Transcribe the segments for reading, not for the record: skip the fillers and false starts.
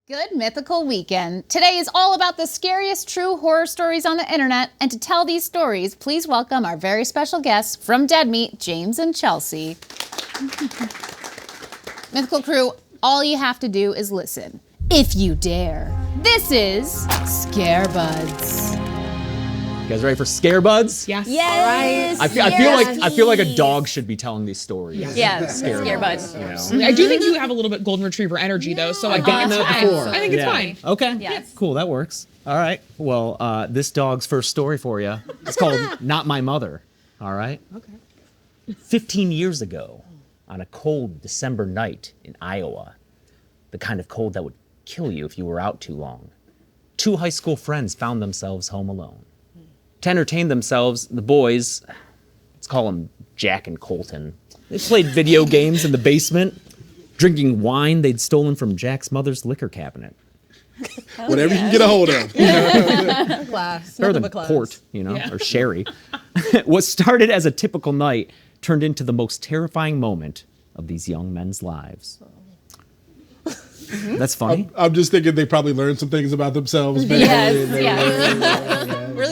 Good mythical weekend. Today is all about the scariest true horror stories on the internet, and to tell these stories, please welcome our very special guests from Dead Meat, James and Chelsea. Mythical crew, all you have to do is listen, if you dare. This is Scare Buds. You guys ready for Scare Buds? Yes. Yes. I feel like a dog should be telling these stories. Yeah, Scare Buds. You know? I do think you have a little bit golden retriever energy though, so I gotten think it's that fine. before. I think it's fine. Okay. Yes. Cool. That works. All right. Well, this dog's first story for you. It's called "Not My Mother." All right. Okay. 15 years ago, on a cold December night in Iowa, the kind of cold that would kill you if you were out too long, two high school friends found themselves home alone. To entertain themselves, the boys, let's call them Jack and Colton, they played video games in the basement, drinking wine they'd stolen from Jack's mother's liquor cabinet. Whatever you can get a hold of. Class. Better Nothing than but class. port, or sherry. What started as a typical night turned into the most terrifying moment of these young men's lives. That's funny. I'm just thinking they probably learned some things about themselves. Really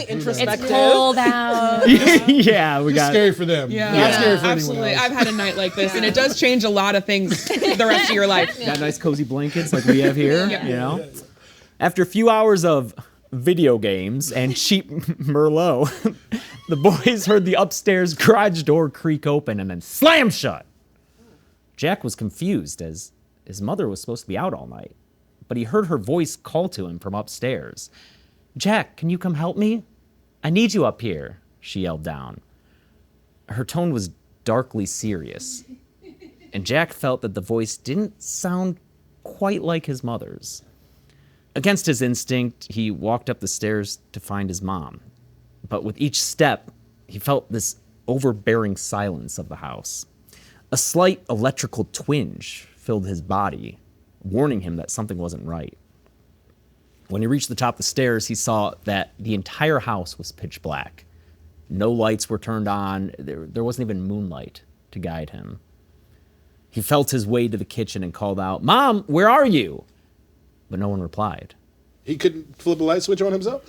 introspective. It's cold out. Yeah, we got Scary for them. Yeah, Not scary for absolutely. anyone else. I've had a night like this, and it does change a lot of things the rest of your life. got nice cozy blankets like we have here, After a few hours of video games and cheap Merlot, the boys heard the upstairs garage door creak open and then slam shut. Jack was confused as his mother was supposed to be out all night, but he heard her voice call to him from upstairs. "Jack, can you come help me? I need you up here," she yelled down. Her tone was darkly serious, and Jack felt that the voice didn't sound quite like his mother's. Against his instinct, he walked up the stairs to find his mom, but with each step, he felt this overbearing silence of the house. A slight electrical twinge filled his body, warning him that something wasn't right. When he reached the top of the stairs, he saw that the entire house was pitch black. No lights were turned on. There wasn't even moonlight to guide him. He felt his way to the kitchen and called out, "Mom, where are you?" But no one replied. He couldn't flip a light switch on himself?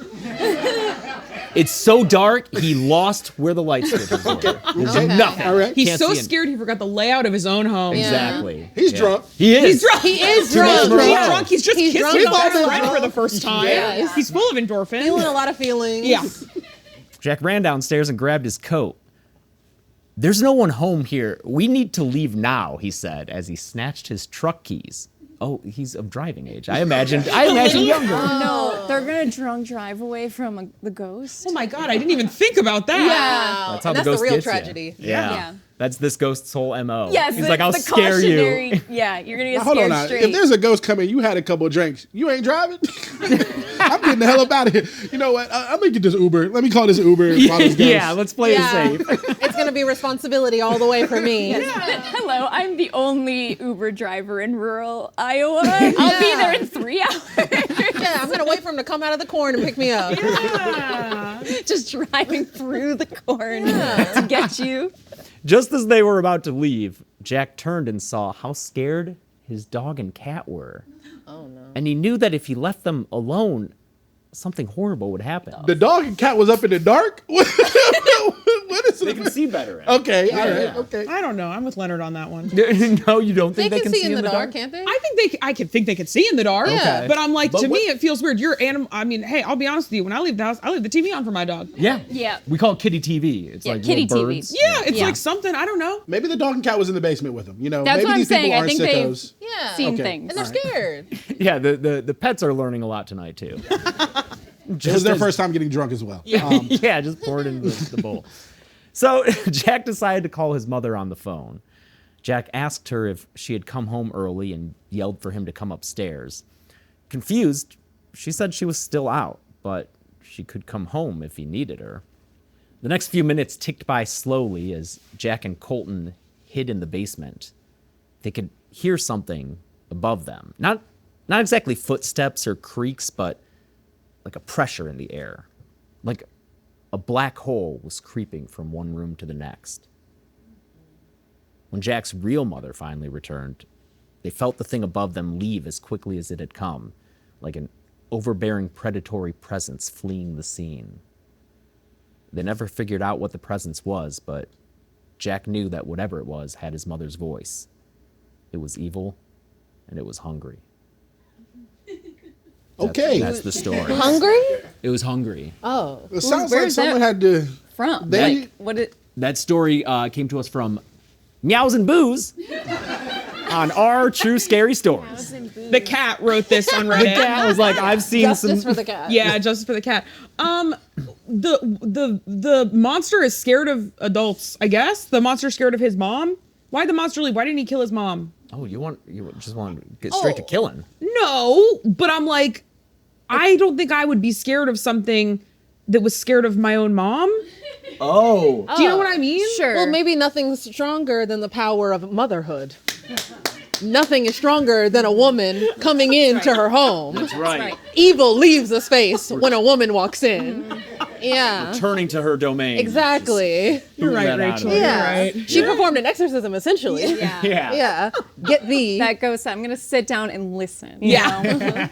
It's so dark, he lost where the light switches were. There's nothing. All right. He's Can't so see it. scared he forgot the layout of his own home. Exactly. He's drunk. He is. He's drunk. He is Too much drunk. Merlot. He's drunk. He's just kissing drunk. his We've all best been friend for drunk. the first time. Yes. He's full of endorphins. Feeling a lot of feelings. Yeah. Jack ran downstairs and grabbed his coat. "There's no one home here. We need to leave now," he said as he snatched his truck keys. Oh, he's of driving age. I imagined younger. No, they're gonna drunk drive away from the ghost. Oh my God, I didn't even think about that. Wow. That's how And the that's ghost the real gets ya. tragedy. Yeah. That's this ghost's whole MO. Yes, He's like, "I'll the scare you." cautionary. Yeah, you're gonna get Hold on scared now. straight. If there's a ghost coming, you had a couple of drinks. You ain't driving? I'm getting the hell up out of here. You know what? I'm going to get this Uber. Let me call this Uber. While this goes. Yeah, let's play it safe. It's going to be responsibility all the way for me. Hello, I'm the only Uber driver in rural Iowa. I'll be there in 3 hours. Yeah, I'm going to wait for him to come out of the corn and pick me up. Just driving through the corn to get you. Just as they were about to leave, Jack turned and saw how scared his dog and cat were. Oh, no. And he knew that if he left them alone, something horrible would happen. The dog and cat was up in the dark? What is They it? can see better. Okay, all right, okay. I don't know. I'm with Leonard on that one. No, you don't They think can see in the dark, can't they? I could think they could see in the dark. Yeah. But I'm like, But to me, what- it feels weird. You're animal. I mean, hey, I'll be honest with you. When I leave the house, I leave the TV on for my dog. Yeah. Yeah. We call it kitty TV. It's Yeah, like kitty little TV. birds. Yeah, it's Yeah. like something. I don't know. Maybe the dog and cat was in the basement with him. You know, That's maybe what I'm these people saying. I aren't think they've sickos. Yeah. seen Okay. things. And they're scared. Yeah, the pets are learning a lot tonight, too. It was their first time getting drunk as well. Yeah, just pour it in the bowl. So Jack decided to call his mother on the phone. Jack asked her if she had come home early and yelled for him to come upstairs. Confused, she said she was still out, but she could come home if he needed her. The next few minutes ticked by slowly as Jack and Colton hid in the basement. They could hear something above them. Not exactly footsteps or creaks, but like a pressure in the air. Like a black hole was creeping from one room to the next. When Jack's real mother finally returned, They felt the thing above them leave as quickly as it had come, like an overbearing predatory presence fleeing the scene. They never figured out what the presence was, but Jack knew that whatever it was had his mother's voice. It was evil, and it was hungry. Okay. That's the story. Hungry? It was hungry. Oh. It sounds like where's someone that had to. From? They- Like, what it? That story came to us from Meows and Booze on our true scary stories. The cat wrote this on Reddit. The cat was like, I've seen Justice some. for the cat. Yeah, justice for the cat. The monster is scared of adults, I guess. The monster's scared of his mom. Why the monster leave? Why didn't he kill his mom? Oh, you just want to get straight to killing. No, but I'm like, I don't think I would be scared of something that was scared of my own mom. Oh. Do you know what I mean? Sure. Well, maybe nothing's stronger than the power of motherhood. Nothing is stronger than a woman coming into her home. Right. Evil leaves a space when a woman walks in. Yeah. Turning to her domain. Exactly. You're right, that out of Rachel. it. Yeah. You're right. She performed an exorcism, essentially. Yeah. Yeah. Yeah. Get thee. That ghost. I'm gonna sit down and listen. Yeah. You know?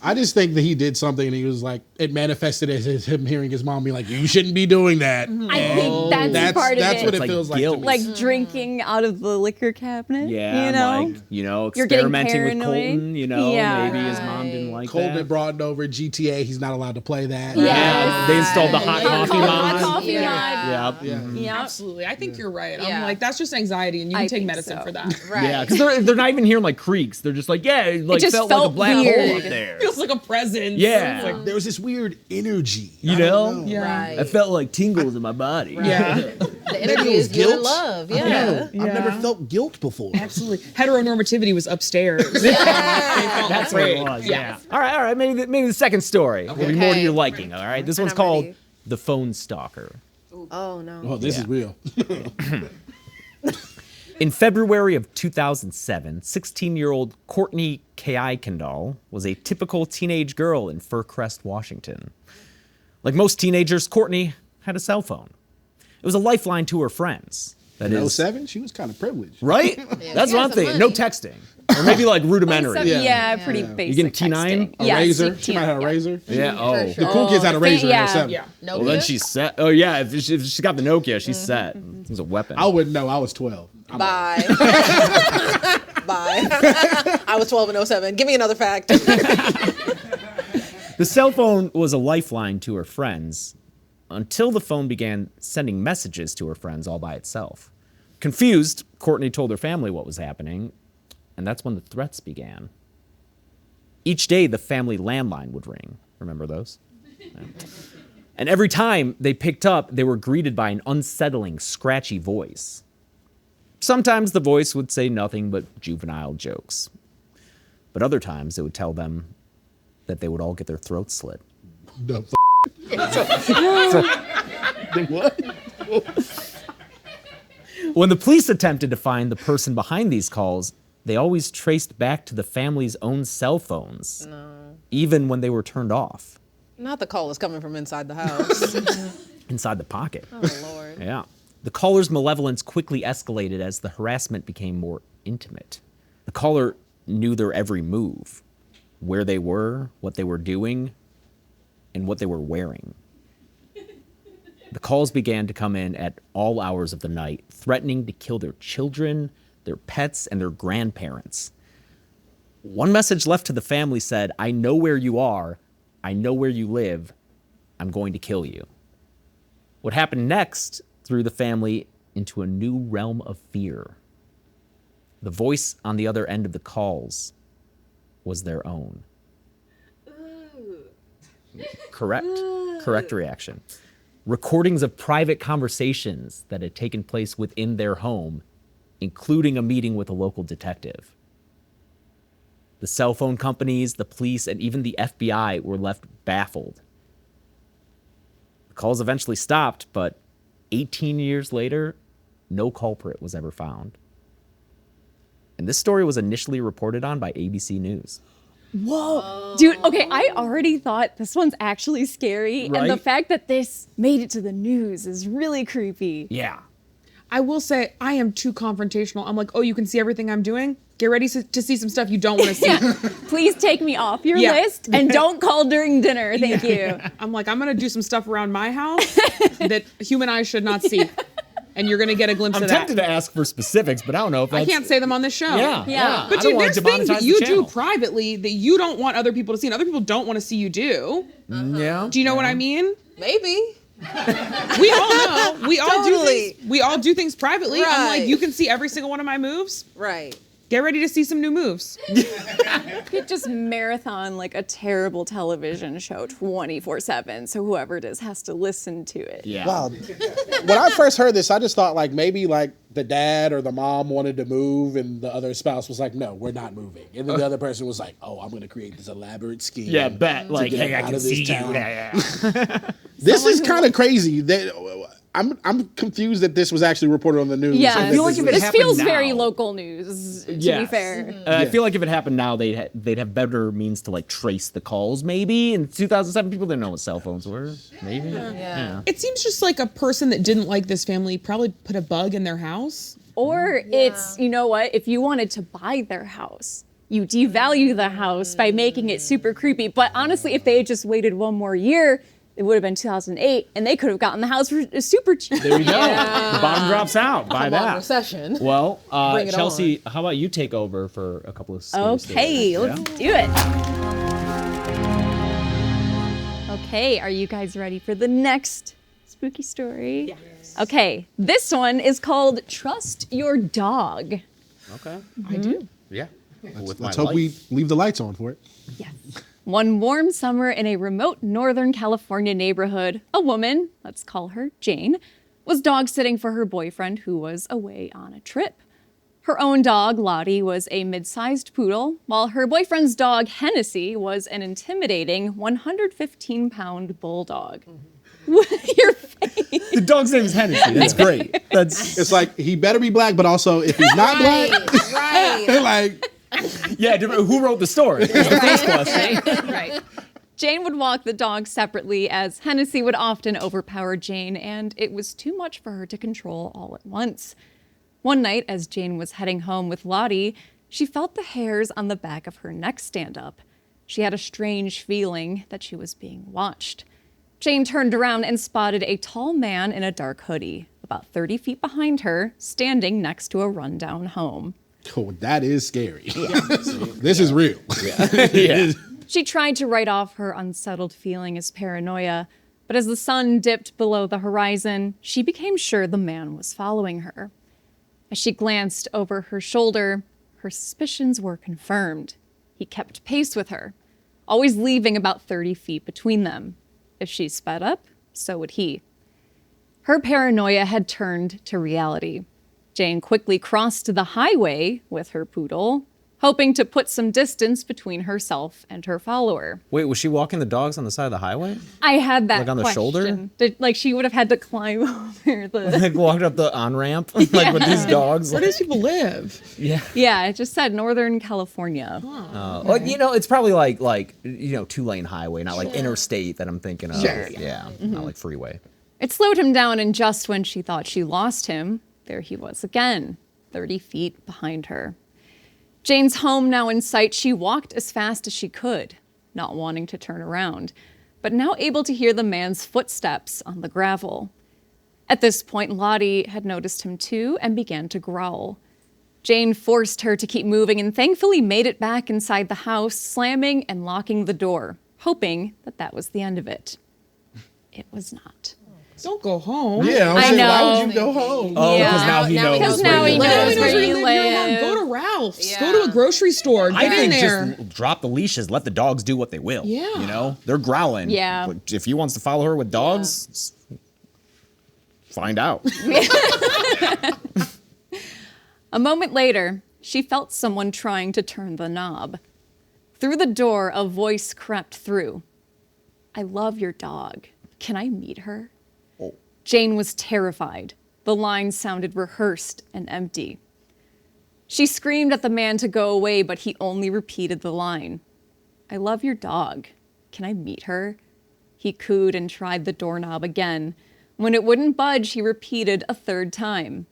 I just think that he did something and he was like, it manifested as him hearing his mom be like, you shouldn't be doing that. I think that's part of That's it. what it It's like feels like. To guilt. me. Like drinking out of the liquor cabinet. Yeah, You know. You're getting experimenting with paranoid. Colton, Yeah. maybe his mom didn't like Colton that. brought over GTA. He's not allowed to play that. Yeah, they installed the hot coffee Hot mod. coffee Yeah. mod. Yeah. Yeah. Absolutely. I think you're right. I'm Yeah. like, that's just anxiety, and you I can take think medicine so. for that. Right. Yeah, because they're not even hearing like creaks. They're just like, yeah, it like just felt like a felt black hole weird. up there. Feels like a presence. Yeah. It's like, There was this weird energy. You I don't know? yeah. Right. I felt like tingles in my body. Yeah. The Maybe energy it was is you in guilt. love. I don't Yeah. know. I've never Yeah. felt guilt before. Absolutely. Heteronormativity was upstairs. That's what it Great. was. Yeah. All right. Maybe the second story will be more to Okay. your liking. All right. This one's I'm called ready. The Phone Stalker. Oh, no. Oh, this is real. In February of 2007, 16-year-old Courtney K.I. Kendall was a typical teenage girl in Furcrest, Washington. Like most teenagers, Courtney had a cell phone. It was a lifeline to her friends. That In is, 07, she was kind of privileged. right? That's she what had I'm some thinking. No money. texting. Or maybe like rudimentary. Yeah, Yeah. pretty Yeah. basic. You getting T9? texting. A Yes, razor. T9, She might have a yeah. razor. Yeah, oh. For sure. The cool kids had a razor yeah. in 07. Yeah. No Well, then good? she's set. Oh, yeah. If she got the Nokia, she's set. It was a weapon. I wouldn't know. I was 12. Bye. Bye. I was 12 in 07. Give me another fact. The cell phone was a lifeline to her friends until the phone began sending messages to her friends all by itself. Confused, Courtney told her family what was happening, and that's when the threats began. Each day, the family landline would ring. Remember those? Yeah. And every time they picked up, they were greeted by an unsettling, scratchy voice. Sometimes the voice would say nothing but juvenile jokes. But other times, it would tell them that they would all get their throats slit. The what? When the police attempted to find the person behind these calls, they always traced back to the family's own cell phones, even when they were turned off, Not the call is coming from inside the house. inside the pocket. Oh, Lord. Yeah. The caller's malevolence quickly escalated as the harassment became more intimate. The caller knew their every move, where they were, what they were doing, and what they were wearing. The calls began to come in at all hours of the night, threatening to kill their children, their pets, and their grandparents. One message left to the family said, "I know where you are. I know where you live. I'm going to kill you." What happened next threw the family into a new realm of fear. The voice on the other end of the calls was their own. Correct reaction. Recordings of private conversations that had taken place within their home, including a meeting with a local detective. The cell phone companies, the police, and even the FBI were left baffled. The calls eventually stopped, but 18 years later, no culprit was ever found. And this story was initially reported on by ABC News. Whoa. Dude, okay, I already thought this one's actually scary. And the Right? fact that this made it to the news is really creepy. Yeah. I will say I am too confrontational. I'm like, oh, you can see everything I'm doing? Get ready to see some stuff you don't want to see. Please take me off your Yeah. list and don't call during dinner. Thank you. I'm like, I'm going to do some stuff around my house that human eyes should not see. And you're going to get a glimpse I'm of that. tempted to ask for specifics, but I don't know if I that's... can't say them on this show. Yeah. But I don't dude, want there's to things that demonetize you the do channel. privately that you don't want other people to see, and other people don't want to see you do. Yeah. Do you know what I mean? Maybe. We all know. We all do Totally. things. We all do things privately. I'm like, Right. you can see every single one of my moves. Right. Get ready to see some new moves. You could just marathon like a terrible television show 24/7. So whoever it is has to listen to it. Yeah. Wow. When I first heard this, I just thought like maybe like the dad or the mom wanted to move and the other spouse was like, no, we're not moving. And then the other person was like, oh, I'm going to create this elaborate scheme. Yeah, bet. Like, get hey, I out can of this see you. town. Yeah. This is kind of crazy. I'm confused that this was actually reported on the news. Yeah, and I feel that like if it this happened feels very now- local news, to be Yes. fair. I feel like if it happened now, they'd have better means to like trace the calls. Maybe in 2007, people didn't know what cell phones were. Maybe. Yeah. It seems just like a person that didn't like this family probably put a bug in their house. Or it's, you know what, if you wanted to buy their house, you devalue the house by making it super creepy. But honestly, if they had just waited one more year, it would have been 2008, and they could have gotten the house for super cheap. There you go. The bottom drops out. Buy Come on, that. recession. Well, Bring it Chelsea, how about you take over for a couple of stories? Okay, today? let's do it. Okay, are you guys ready for the next spooky story? Yes. Okay, this one is called Trust Your Dog. Okay. I do. Yeah. Let's hope we leave the lights on for it. Yes. One warm summer in a remote Northern California neighborhood, a woman, let's call her Jane, was dog sitting for her boyfriend who was away on a trip. Her own dog, Lottie, was a mid-sized poodle, while her boyfriend's dog, Hennessy, was an intimidating 115-pound bulldog. Your face. The dog's name is Hennessy. That's great. That's It's like he better be black, but also if he's not black, Right. like yeah. Who wrote the story? Is the first question. Right. Jane would walk the dog separately as Hennessy would often overpower Jane, and it was too much for her to control all at once. One night, as Jane was heading home with Lottie, she felt the hairs on the back of her neck stand up. She had a strange feeling that she was being watched. Jane turned around and spotted a tall man in a dark hoodie, about 30 feet behind her, standing next to a rundown home. oh, that is scary. This is real. Yeah. She tried to write off her unsettled feeling as paranoia, but as the sun dipped below the horizon, she became sure the man was following her. As she glanced over her shoulder, her suspicions were confirmed. He kept pace with her, always leaving about 30 feet between them. If she sped up, so would he. Her paranoia had turned to reality. Jane quickly crossed the highway with her poodle, hoping to put some distance between herself and her follower. Wait, was she walking the dogs on the side of the highway? I had that Like on the question. shoulder? Like she would have had to climb over the... Like walked up the on ramp, like with these dogs. Where do these people live? Yeah. Yeah, it just said Northern California. Well, it's probably like 2-lane highway, not like interstate that I'm thinking of. Sure. Yeah. Not like freeway. It slowed him down, and just when she thought she lost him, there he was again, 30 feet behind her. Jane's home now in sight, she walked as fast as she could, not wanting to turn around, but now able to hear the man's footsteps on the gravel. At this point, Lottie had noticed him too and began to growl. Jane forced her to keep moving and thankfully made it back inside the house, slamming and locking the door, hoping that that was the end of it. It was not. Don't go home. Yeah, I'm I saying, why know. would you go home? Oh, Yeah. because now he Now knows. he Because where now you he live. knows Nobody where knows you You're home. live. Go to Ralph's. Yeah. Go to a grocery store. Get I in think there. just drop the leashes, let the dogs do what they will. Yeah. You know, they're growling. Yeah. But if he wants to follow her with dogs, find out. A moment later, she felt someone trying to turn the knob. Through the door, a voice crept through. I love your dog. Can I meet her? Oh. Jane was terrified. The line sounded rehearsed and empty. She screamed at the man to go away, but he only repeated the line. I love your dog. Can I meet her? He cooed and tried the doorknob again. When it wouldn't budge, he repeated a third time.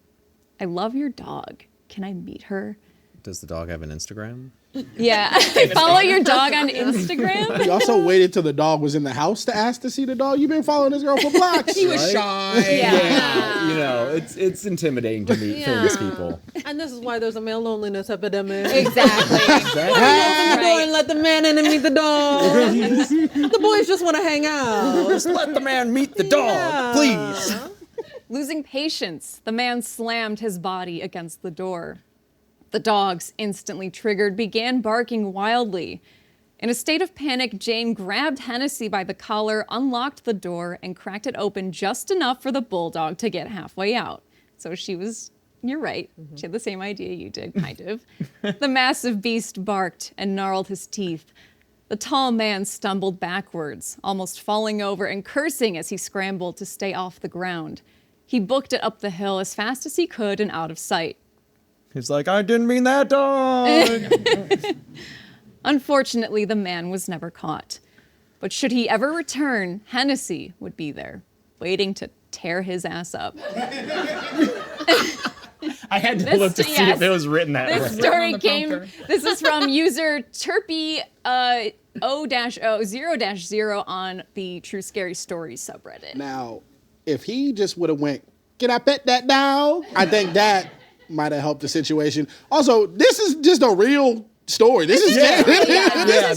I love your dog. Can I meet her? Does the dog have an Instagram? Yeah. Follow your dog on Instagram. He also waited till the dog was in the house to ask to see the dog. You've been following this girl for blocks. He was right? shy. Yeah. You know, it's intimidating to meet famous people. And this is why there's a male loneliness epidemic. Exactly. Open the door and let the man in and meet the dog. The boys just want to hang out. Just let the man meet the dog, please. Losing patience, the man slammed his body against the door. The dogs, instantly triggered, began barking wildly. In a state of panic, Jane grabbed Hennessy by the collar, unlocked the door, and cracked it open just enough for the bulldog to get halfway out. So you're right. She had the same idea you did, kind of. The massive beast barked and gnarled his teeth. The tall man stumbled backwards, almost falling over and cursing as he scrambled to stay off the ground. He booked it up the hill as fast as he could and out of sight. He's like, I didn't mean that dog. Unfortunately, the man was never caught. But should he ever return, Hennessy would be there, waiting to tear his ass up. I had to look to see if it was written that This way. story this is from user Turpy O-0-0 on the True Scary Stories subreddit. Now, if he just would have went, can I pet that dog? I think that might have helped the situation. Also, this is just a real story. This is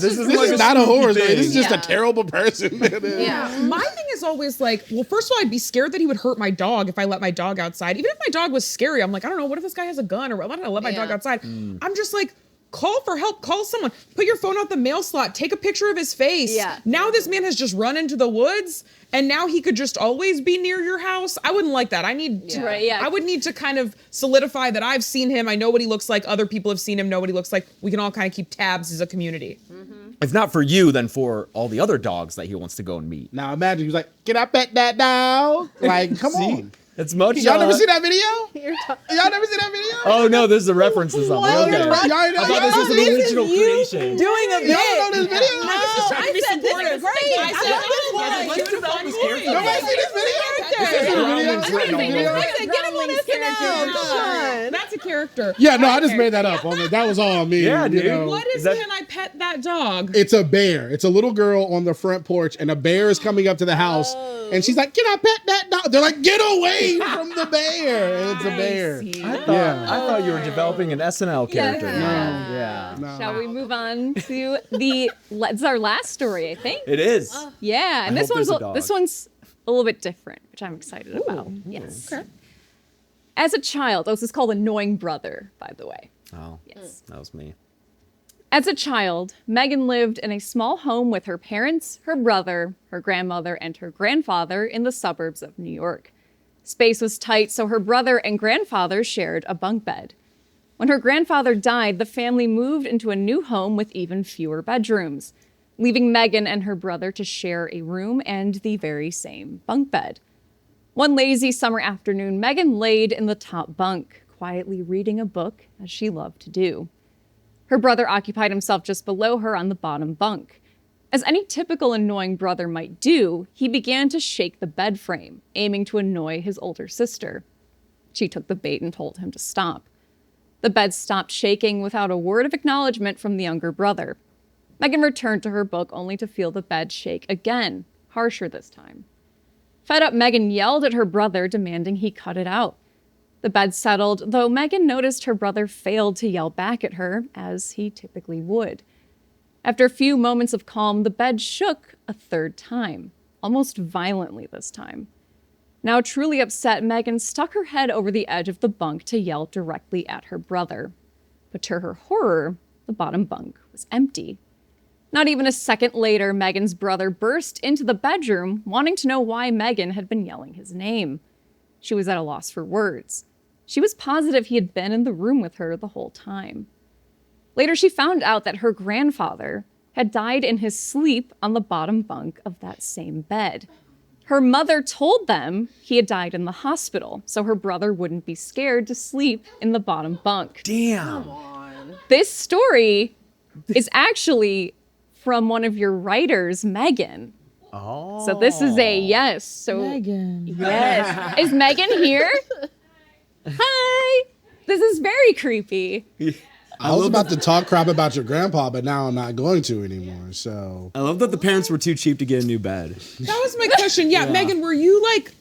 This is not a horror story. thing. This is just a terrible person. Yeah. My thing is always like, well, first of all, I'd be scared that he would hurt my dog if I let my dog outside. Even if my dog was scary, I'm like, I don't know, what if this guy has a gun, or why don't I let my dog outside? I'm just like, call for help, call someone, put your phone out the mail slot, take a picture of his face. Yeah. Now this man has just run into the woods and now he could just always be near your house. I wouldn't like that. I need to, Right, yeah. I would need to kind of solidify that I've seen him. I know what he looks like. Other people have seen him, know what he looks like. We can all kind of keep tabs as a community. If not for you, then for all the other dogs that he wants to go and meet. Now imagine he was like, can I pet that dog? Like, come on. It's much. Y'all never see that video? You're Y'all never see that video? Oh no, this is a reference to something. What? Okay. Y'all I thought this was an original creation. doing a bit. Y'all don't know this video? No, I said this is great. I said Let's develop his character. Nobody see this video? This is a video. I said get him on SNL. Come on. That's a character. Yeah, no, I just made that up. That was all me. Yeah, dude. What is that- Can I Pet That Dog? It's a bear. It's a little girl on the front porch, and a bear is coming up to the house, and she's like, "Can I pet that dog?" They're like, "Get away from the bear!" And it's a bear. I thought you were developing an SNL character. Yeah. Yeah. Shall we move on to it's our last story, I think. It is. Yeah, and I this hope one's there's a dog. this one's a little bit different, which I'm excited about. Yes. Okay. As a child, this is called Annoying Brother, by the way. Oh, Yes. that was me. As a child, Megan lived in a small home with her parents, her brother, her grandmother, and her grandfather in the suburbs of New York. Space was tight, so her brother and grandfather shared a bunk bed. When her grandfather died, the family moved into a new home with even fewer bedrooms, leaving Megan and her brother to share a room and the very same bunk bed. One lazy summer afternoon, Megan laid in the top bunk, quietly reading a book, as she loved to do. Her brother occupied himself just below her on the bottom bunk. As any typical annoying brother might do, he began to shake the bed frame, aiming to annoy his older sister. She took the bait and told him to stop. The bed stopped shaking without a word of acknowledgement from the younger brother. Megan returned to her book only to feel the bed shake again, harsher this time. Fed up, Megan yelled at her brother, demanding he cut it out. The bed settled, though Megan noticed her brother failed to yell back at her, as he typically would. After a few moments of calm, the bed shook a third time, almost violently this time. Now truly upset, Megan stuck her head over the edge of the bunk to yell directly at her brother. But to her horror, the bottom bunk was empty. Not even a second later, Megan's brother burst into the bedroom, wanting to know why Megan had been yelling his name. She was at a loss for words. She was positive he had been in the room with her the whole time. Later, she found out that her grandfather had died in his sleep on the bottom bunk of that same bed. Her mother told them he had died in the hospital, so her brother wouldn't be scared to sleep in the bottom bunk. Damn. This story is actually from one of your writers, Megan. Oh. So this is a yes. So Megan. yes. Is Megan here? Hi. This is very creepy. I was about to talk crap about your grandpa, but now I'm not going to anymore. So I love that the parents were too cheap to get a new bed. That was my question. Yeah, Megan, were you like,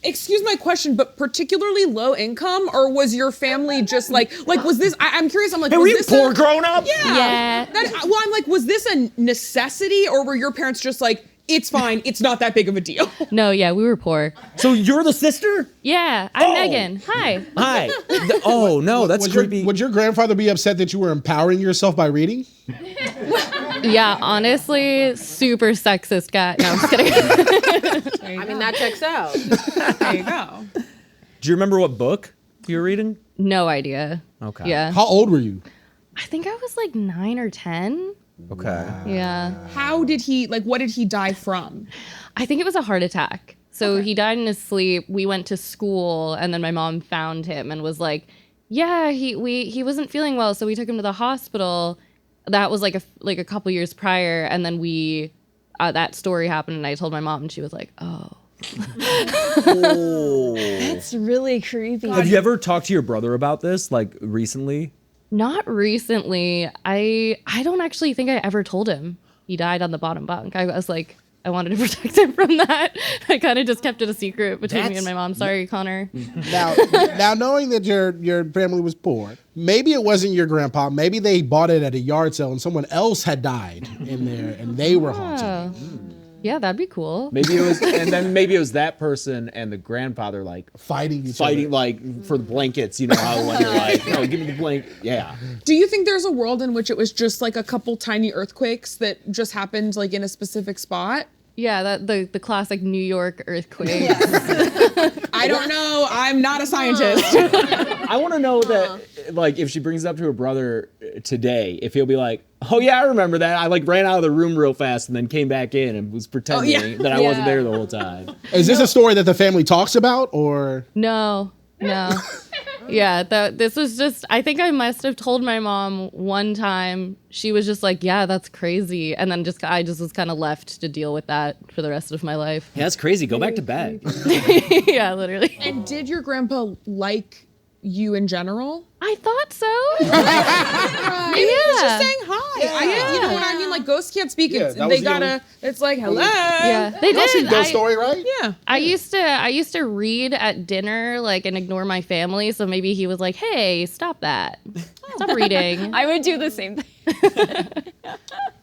excuse my question, but particularly low income, or was your family just like was this? I'm curious. I'm like, Hey, was were you this poor growing up? Yeah. Well, I'm like, was this a necessity, or were your parents just like, it's fine, it's not that big of a deal? No, yeah, we were poor. So you're the sister? Yeah, I'm Megan. Hi. Hi. Oh no, that's creepy. Would your grandfather be upset that you were empowering yourself by reading? Yeah, honestly, super sexist guy. No, I'm just kidding. I mean, that checks out. There you go. Do you remember what book you were reading? No idea. Okay. Yeah. How old were you? I think I was like 9 or 10. Okay. Yeah. How did he, like, what did he die from? I think it was a heart attack. So he died in his sleep. We went to school, and then my mom found him and was like, "Yeah, he wasn't feeling well, so we took him to the hospital." That was like a couple years prior, and then that story happened, and I told my mom, and she was like, "Oh." That's really creepy. Have you ever talked to your brother about this, like recently? Not recently. I don't actually think I ever told him he died on the bottom bunk. I was like, I wanted to protect him from that. I kind of just kept it a secret between me and my mom. Sorry, Connor. Now knowing that your family was poor, maybe it wasn't your grandpa. Maybe they bought it at a yard sale and someone else had died in there and they were haunted. Yeah, that'd be cool. Maybe it was, and then maybe it was that person and the grandfather like Fighting each other. like for the blankets. You know how when you're like, no, give me the blanket. Yeah. Do you think there's a world in which it was just like a couple tiny earthquakes that just happened like in a specific spot? Yeah, the classic New York earthquake. I don't know. I'm not a scientist. I want to know that, like, if she brings it up to her brother today, if he'll be like, "Oh yeah, I remember that. I like ran out of the room real fast and then came back in and was pretending that I wasn't there the whole time." Is this a story that the family talks about or? No. Yeah, this was just, I think I must have told my mom one time. She was just like, "Yeah, that's crazy." And then I just was kind of left to deal with that for the rest of my life. Yeah, that's crazy. Go back to bed. Yeah, literally. And did your grandpa like you in general? I thought so. Maybe he was just saying hi. You know what I mean? Like ghosts can't speak. Yeah, It's, that was they the gotta. only- It's like hello. Yeah, they Y'all seen did. Ghost Story, right? Yeah. I used to read at dinner, like, and ignore my family. So maybe he was like, "Hey, stop that. Stop reading." I would do the same thing.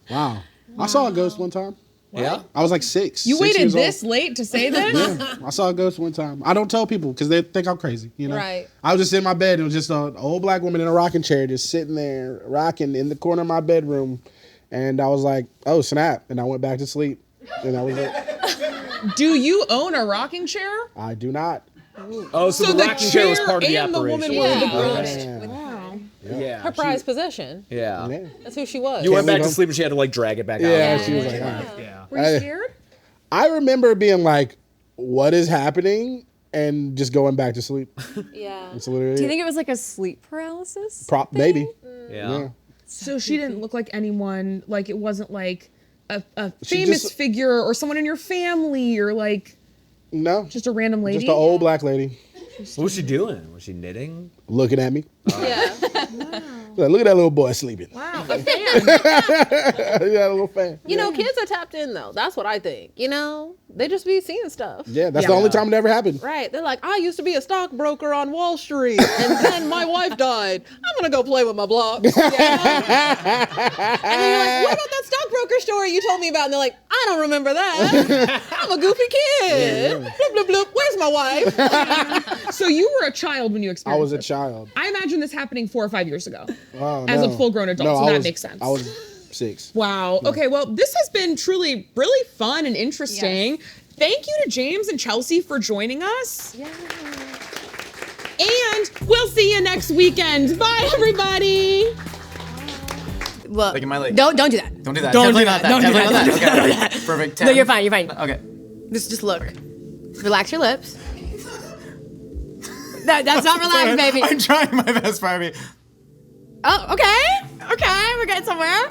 Wow. I saw a ghost one time. Yeah. I was like 6. You 6 waited years old. this late to say this? Yeah, I saw a ghost one time. I don't tell people because they think I'm crazy, you know? Right. I was just in my bed. It was just an old black woman in a rocking chair just sitting there rocking in the corner of my bedroom. And I was like, oh, snap. And I went back to sleep. And that was it. Do you own a rocking chair? I do not. Oh, so, the rocking chair was part of the and the operation. woman were the Yeah. ghost. Yeah. Wow. Yeah. Her prized possession. Yeah. Yeah. That's who she was. You went back leave to home. sleep and she had to like drag it back Yeah, out. she was like, all right. Yeah. Were you scared? I remember being like, what is happening? And just going back to sleep. Yeah. That's literally Do you it. think it was like a sleep paralysis? Maybe. Yeah. Yeah. So she didn't look like anyone. Like it wasn't like a She famous just- figure or someone in your family or like No. just a random lady. Just an old black lady What was she doing? Was she knitting? looking at me. Yeah. Like, look at that little boy sleeping. Wow. Yeah, a little fan. You know, kids are tapped in though. That's what I think. You know, they just be seeing stuff. Yeah, that's the only time it ever happened. Right. They're like, I used to be a stockbroker on Wall Street, and then my wife died. I'm gonna go play with my blocks. You know? And then you're like, what about that stockbroker story you told me about? And they're like, I don't remember that. I'm a goofy kid. Bloop, bloop, bloop. Where's my wife? So you were a child when you I experienced was a this. child. I imagine this happening 4 or 5 years ago. Oh, As a no. full-grown adult, No, so I that was- makes sense. I was 6. Wow. Okay, well, this has been truly, really fun and interesting. Thank you to James and Chelsea for joining us. Yeah. And we'll see you next weekend. Bye, everybody. Well, Like, am I like- don't do that. Don't do that. Don't Definitely do not that. that. Don't do Definitely that. not that. Don't do Okay. that. Perfect. No, 10. you're fine. You're fine. Okay. Just look. Relax your lips. That's not relaxed, baby. I'm trying my best, Barbie. Oh, okay. Okay, we're getting somewhere.